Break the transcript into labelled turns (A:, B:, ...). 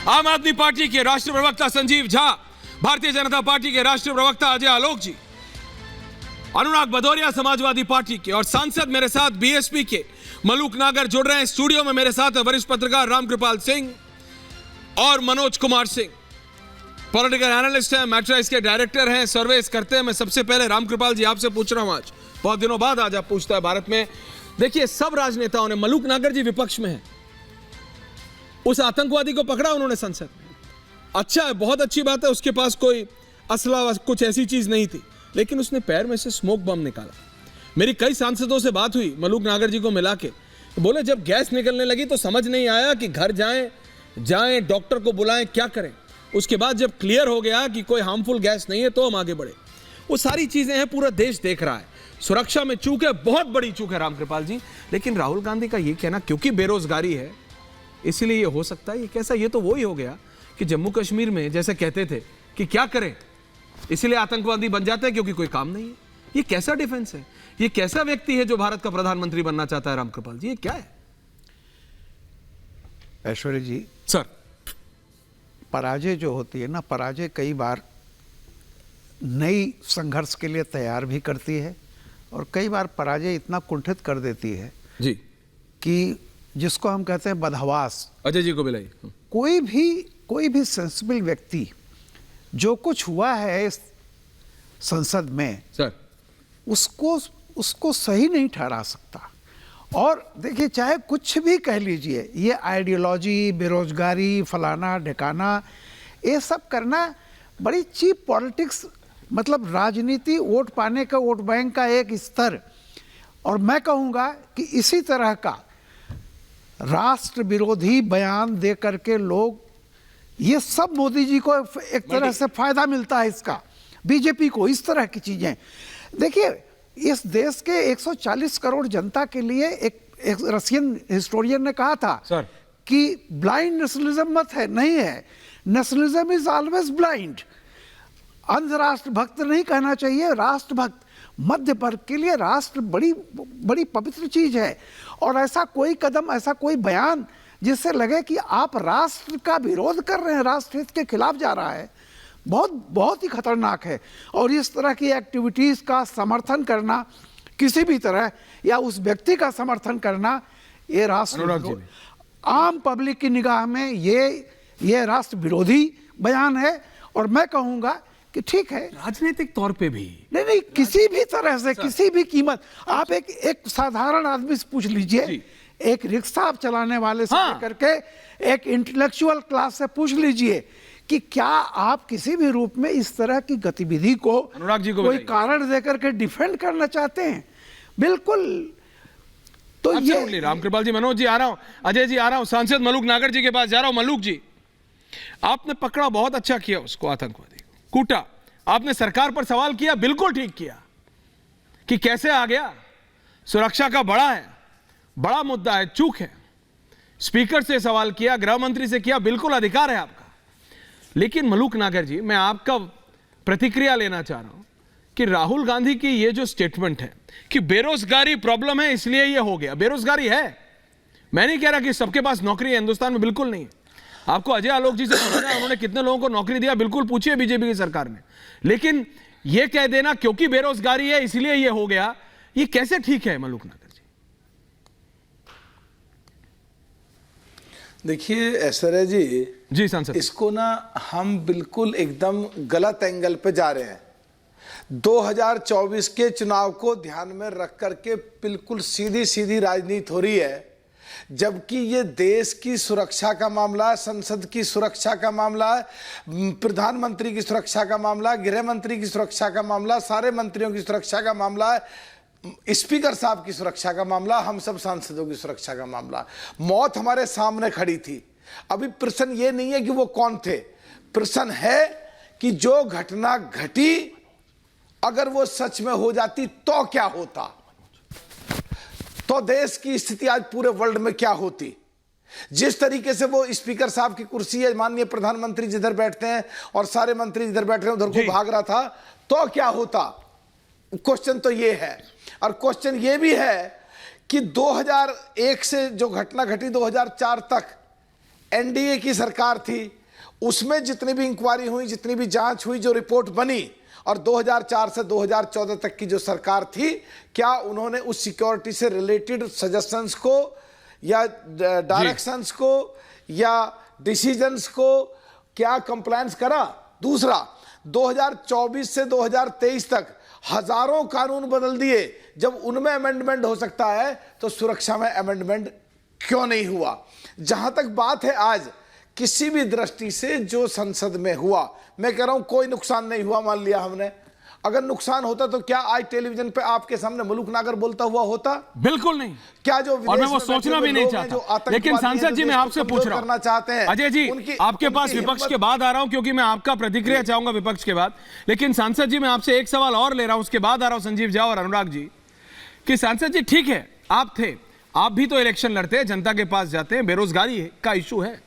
A: आम आदमी पार्टी के राष्ट्रीय प्रवक्ता संजीव झा, भारतीय जनता पार्टी के राष्ट्रीय प्रवक्ता अजय आलोक जी, अनुराग भदौरिया समाजवादी पार्टी के, और सांसद मेरे साथ बीएसपी के मलूक नागर जुड़ रहे हैं। स्टूडियो में मेरे साथ वरिष्ठ पत्रकार रामकृपाल सिंह और मनोज कुमार सिंह, पॉलिटिकल एनालिस्ट हैं, मैट्राइज के डायरेक्टर हैं, सर्वेस करते हैं। मैं सबसे पहले रामकृपाल जी आपसे पूछ रहा हूं, आज बहुत दिनों बाद आज आप पूछता है भारत में। देखिए, सब राजनेताओं ने, मलूक नागर जी विपक्ष में है, उस आतंकवादी को पकड़ा उन्होंने संसद में, अच्छा है, बहुत अच्छी बात है, उसके पास कोई असला कुछ ऐसी चीज नहीं थी, लेकिन उसने पैर में से स्मोक बम निकाला। मेरी कई सांसदों से बात हुई मलूक नागर जी को मिला के, बोले जब गैस निकलने लगी तो समझ नहीं आया कि घर जाएं डॉक्टर को बुलाएं, क्या करें। उसके बाद जब क्लियर हो गया कि कोई हार्मफुल गैस नहीं है तो हम आगे बढ़े। वो सारी चीजें हैं, पूरा देश देख रहा है। सुरक्षा में चूक है, बहुत बड़ी चूक है रामकृपाल जी। लेकिन राहुल गांधी का ये कहना क्योंकि बेरोजगारी है इसीलिए ये हो सकता है, ये कैसा, ये तो वो ही हो गया कि जम्मू कश्मीर में जैसे कहते थे कि क्या करें, इसीलिए आतंकवादी बन जाते हैं क्योंकि कोई काम नहीं है। ये कैसा डिफेंस है, ये कैसा व्यक्ति है जो भारत का प्रधानमंत्री बनना चाहता है रामकृपाल जी, ये क्या है?
B: ऐश्वर्य जी
A: सर,
B: पराजय जो होती है ना, पराजय कई बार नई संघर्ष के लिए तैयार भी करती है और कई बार पराजय इतना कुंठित कर देती है
A: जी
B: कि जिसको हम कहते हैं बदहवास।
A: अजय जी को मिलाइए।
B: कोई भी सेंसिबल व्यक्ति जो कुछ हुआ है इस संसद में
A: सर,
B: उसको सही नहीं ठहरा सकता। और देखिए, चाहे कुछ भी कह लीजिए, ये आइडियोलॉजी, बेरोजगारी, फलाना ढिकाना, ये सब करना बड़ी चीप पॉलिटिक्स, मतलब राजनीति, वोट पाने का, वोट बैंक का एक स्तर। और मैं कहूँगा कि इसी तरह का राष्ट्र विरोधी बयान दे करके लोग, ये सब मोदी जी को एक तरह से फायदा मिलता है इसका, बीजेपी को, इस तरह की चीजें। देखिए, इस देश के 140 करोड़ जनता के लिए एक रशियन हिस्टोरियन ने कहा था
A: सर
B: कि ब्लाइंड नेशनलिज्म मत है, नहीं है, नेशनलिज्म इज ऑलवेज ब्लाइंड। अंध राष्ट्र भक्त नहीं कहना चाहिए, राष्ट्र भक्त। मध्य वर्ग के लिए राष्ट्र बड़ी बड़ी पवित्र चीज है, और ऐसा कोई कदम, ऐसा कोई बयान जिससे लगे कि आप राष्ट्र का विरोध कर रहे हैं, राष्ट्र हित के खिलाफ जा रहा है, बहुत ही खतरनाक है। और इस तरह की एक्टिविटीज का समर्थन करना, किसी भी तरह, या उस व्यक्ति का समर्थन करना, ये राष्ट्र, आम पब्लिक की निगाह में ये राष्ट्र विरोधी बयान है। और मैं कहूँगा कि ठीक है,
A: राजनीतिक तौर पे भी
B: नहीं, किसी भी तरह से, किसी भी कीमत, आप एक साधारण आदमी से पूछ लीजिए, एक रिक्शा चलाने वाले से लेकर के एक इंटेलेक्चुअल क्लास से पूछ लीजिए कि क्या आप किसी भी रूप में इस तरह की गतिविधि को कोई कारण देकर के डिफेंड करना चाहते हैं? बिल्कुल। तो ये
A: रामकृपाल जी, मनोज जी आ रहा हूं, अजय जी आ रहा हूं, सांसद मलूक नागर जी के पास जा रहा हूं। मलूक जी, आपने पकड़ा, बहुत अच्छा किया उसको, आतंकवादी को कूटा, आपने सरकार पर सवाल किया, बिल्कुल ठीक किया कि कैसे आ गया, सुरक्षा का बड़ा मुद्दा है, चूक है। स्पीकर से सवाल किया, गृह मंत्री से किया, बिल्कुल अधिकार है आपका। लेकिन मलूक नागर जी, मैं आपका प्रतिक्रिया लेना चाह रहा हूं कि राहुल गांधी की ये जो स्टेटमेंट है कि बेरोजगारी प्रॉब्लम है इसलिए ये हो गया, बेरोजगारी है, मैं नहीं कह रहा कि सबके पास नौकरी है हिंदुस्तान में, बिल्कुल नहीं है। आपको अजय आलोक जी से पूछना है उन्होंने कितने लोगों को नौकरी दिया, बिल्कुल पूछिए बीजेपी की सरकार ने। लेकिन ये कह देना क्योंकि बेरोजगारी है इसलिए ये हो गया, ये कैसे ठीक है मलूक नागर जी?
C: देखिए ऐश्वर्या जी
A: सांसद,
C: इसको ना हम बिल्कुल एकदम गलत एंगल पे जा रहे हैं। 2024 के चुनाव को ध्यान में रख करके बिल्कुल सीधी राजनीति हो रही है, जबकि ये देश की सुरक्षा का मामला है, संसद की सुरक्षा का मामला है, प्रधानमंत्री की सुरक्षा का मामला है, गृह मंत्री की सुरक्षा का मामला, सारे मंत्रियों की सुरक्षा का मामला है, स्पीकर साहब की सुरक्षा का मामला, हम सब सांसदों की सुरक्षा का मामला। मौत हमारे सामने खड़ी थी। अभी प्रश्न ये नहीं है कि वो कौन थे, प्रश्न है कि जो घटना घटी अगर वो सच में हो जाती तो क्या होता, तो देश की स्थिति आज पूरे वर्ल्ड में क्या होती। जिस तरीके से वो स्पीकर साहब की कुर्सी है, माननीय प्रधानमंत्री जिधर बैठते हैं और सारे मंत्री जिधर बैठ रहे हैं उधर को भाग रहा था, तो क्या होता। क्वेश्चन तो ये है। और क्वेश्चन ये भी है कि 2001 से जो घटना घटी 2004 तक, एनडीए की सरकार थी, उसमें जितनी भी इंक्वायरी हुई, जितनी भी जांच हुई, जो रिपोर्ट बनी, और 2004 से 2014 तक की जो सरकार थी, क्या उन्होंने उस सिक्योरिटी से रिलेटेड सजेशंस को या डायरेक्शंस को या डिसीजंस को क्या कंप्लायंस करा? दूसरा, 2024 से 2023 तक हजारों कानून बदल दिए, जब उनमें अमेंडमेंट हो सकता है तो सुरक्षा में अमेंडमेंट क्यों नहीं हुआ? जहां तक बात है आज, किसी भी दृष्टि से जो संसद में हुआ, मैं कह रहा हूं कोई नुकसान नहीं हुआ। मान लिया हमने, अगर नुकसान होता तो क्या आज टेलीविजन पे आपके सामने मुलुक नागर बोलता हुआ होता?
A: बिल्कुल नहीं।
C: क्या जो
A: और मैं वो सोचना भी नहीं चाहता। लेकिन सांसद जी, मैं आपसे पूछ रहा हूं,
C: चाहते हैं
A: अजय जी, आपके पास विपक्ष के बाद आ रहा हूं क्योंकि मैं आपका प्रतिक्रिया चाहूंगा विपक्ष के बाद। लेकिन सांसद जी, मैं आपसे एक सवाल और ले रहा हूं, उसके बाद आ रहा हूं संजीव झा और अनुराग जी, कि सांसद जी ठीक है, आप थे, आप भी तो इलेक्शन लड़ते हैं, जनता के पास जाते हैं, बेरोजगारी का इशू है,